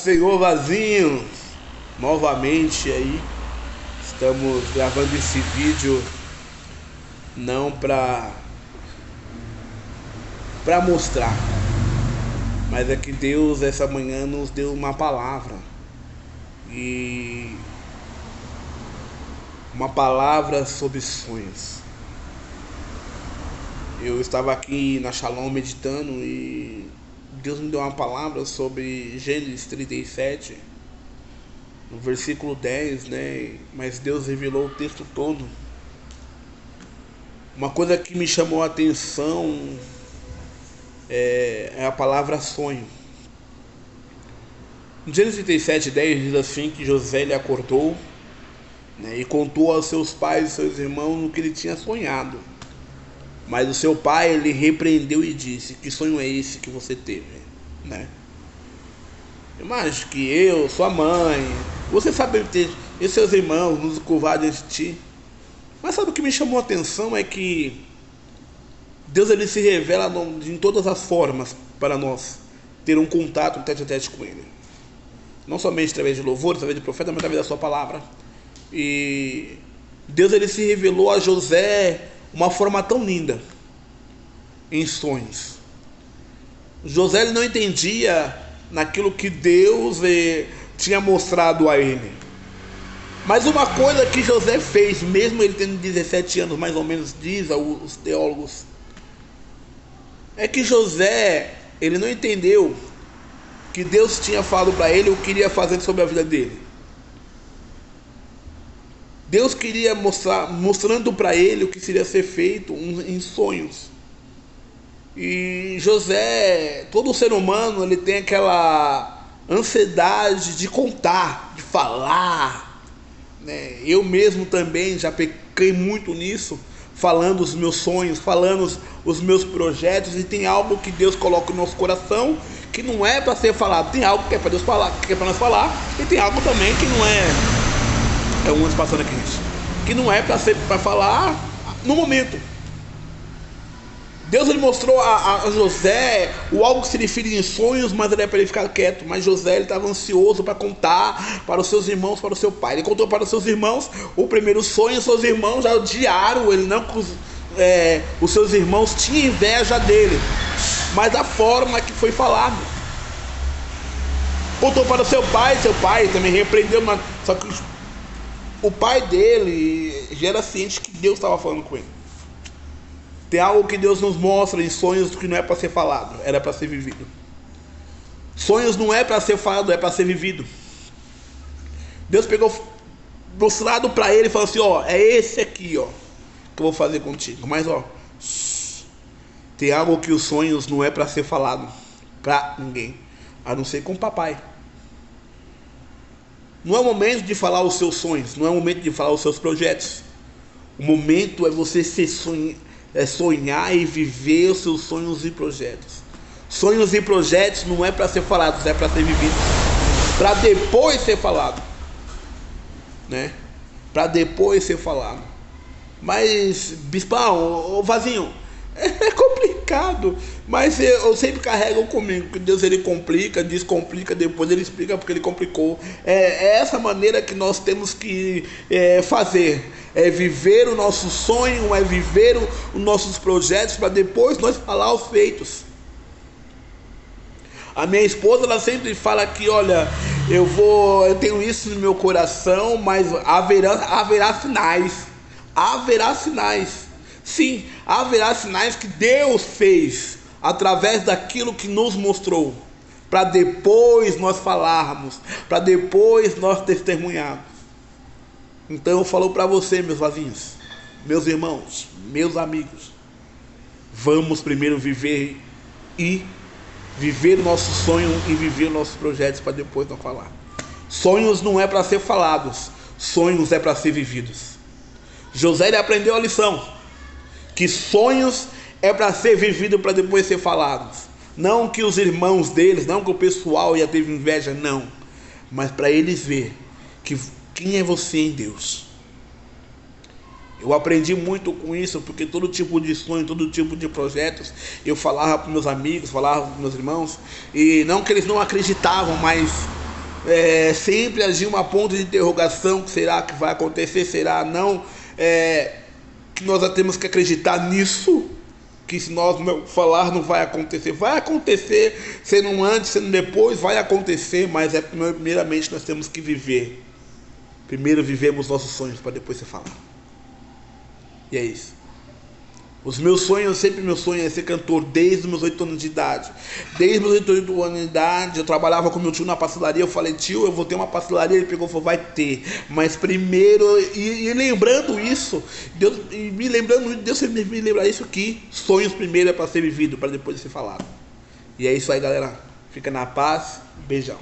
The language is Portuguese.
Senhor, Vazinhos, novamente aí. Estamos gravando esse vídeo não pra mostrar, mas é que Deus essa manhã nos deu uma palavra, e uma palavra sobre sonhos. Eu estava aqui na Shalom meditando e Deus me deu uma palavra sobre Gênesis 37, no versículo 10, né? Mas Deus revelou o texto todo. Uma coisa que me chamou a atenção é a palavra sonho. Em Gênesis 37, 10 diz assim que José ele acordou, né, e contou aos seus pais e seus irmãos o que ele tinha sonhado. Mas o seu pai ele repreendeu e disse: que sonho é esse que você teve, né? Imagina que eu, sua mãe, você sabe ter, e seus irmãos nos curvar diante de ti. Mas sabe o que me chamou a atenção é que Deus ele se revela em todas as formas para nós ter um contato, um tete a tete com ele. Não somente através de louvor, através de profeta, mas através da sua palavra. E Deus ele se revelou a José uma forma tão linda em sonhos. José ele não entendia naquilo que Deus tinha mostrado a ele. Mas uma coisa que José fez, mesmo ele tendo 17 anos, mais ou menos, diz os teólogos, é que José ele não entendeu que Deus tinha falado para ele o que iria fazer sobre a vida dele. Deus queria mostrando para ele o que seria ser feito em sonhos. E José, todo ser humano, ele tem aquela ansiedade de contar, de falar, né? Eu mesmo também já pequei muito nisso, falando os meus sonhos, falando os meus projetos. E tem algo que Deus coloca no nosso coração que não é para ser falado. Tem algo que é para Deus falar, que é para nós falar, e tem algo também que não é. É um ano passando aqui, gente. Que não é para falar no momento. Deus ele mostrou a José o algo que se refere em sonhos, mas ele é para ele ficar quieto. Mas José ele estava ansioso para contar para os seus irmãos, para o seu pai. Ele contou para os seus irmãos o primeiro sonho. Seus irmãos já odiaram ele, não. Os seus irmãos tinham inveja dele, mas a forma que foi falado. Contou para o seu pai também repreendeu, mas só que o pai dele já era ciente que Deus estava falando com ele. Tem algo que Deus nos mostra em sonhos que não é para ser falado, era para ser vivido. Sonhos não é para ser falado, é para ser vivido. Deus pegou mostrado para ele e falou assim: ó, é esse aqui, ó, que eu vou fazer contigo. Mas ó, tem algo que os sonhos não é para ser falado para ninguém, a não ser com o papai. Não é o momento de falar os seus sonhos, não é o momento de falar os seus projetos. O momento é você sonhar e viver os seus sonhos e projetos. Sonhos e projetos não é para ser falados, é para ser vividos, para depois ser falado, né? Para depois ser falado. Mas, bispão, Vazinho, é complicado, mas eu sempre carrego comigo que Deus ele complica, descomplica, depois ele explica porque ele complicou. É essa maneira que nós temos que fazer, é viver o nosso sonho, é viver os nossos projetos, para depois nós falar os feitos. A minha esposa ela sempre fala que, olha, eu tenho isso no meu coração, mas haverá sinais, haverá sinais. Sim, haverá sinais que Deus fez através daquilo que nos mostrou, para depois nós falarmos, para depois nós testemunharmos. Então eu falo para você, meus vazinhos, meus irmãos, meus amigos, vamos primeiro viver o nosso sonho e viver os nossos projetos, para depois não falar. Sonhos não é para ser falados, sonhos é para ser vividos. José ele aprendeu a lição, que sonhos é para ser vivido, para depois ser falados. Não que os irmãos deles, não que o pessoal ia ter inveja, não, mas para eles ver que quem é você em Deus. Eu aprendi muito com isso, porque todo tipo de sonho, todo tipo de projetos, eu falava para meus amigos, falava para meus irmãos, e não que eles não acreditavam, mas sempre agir uma ponta de interrogação, que será que vai acontecer, será não, que nós já temos que acreditar nisso, que se nós não falar não vai acontecer, sendo antes, sendo depois, vai acontecer, mas primeiramente nós temos que viver. Primeiro vivemos nossos sonhos para depois se falar. E é isso. Os meus sonhos, sempre meu sonho é ser cantor desde os meus 8 anos de idade. Desde os meus 8 anos de idade, eu trabalhava com meu tio na pastelaria. Eu falei, tio, eu vou ter uma pastelaria. Ele pegou e falou, vai ter. Mas primeiro, e lembrando isso, Deus me lembrar isso, que sonhos primeiro é para ser vivido, para depois ser falado. E é isso aí, galera. Fica na paz. Beijão.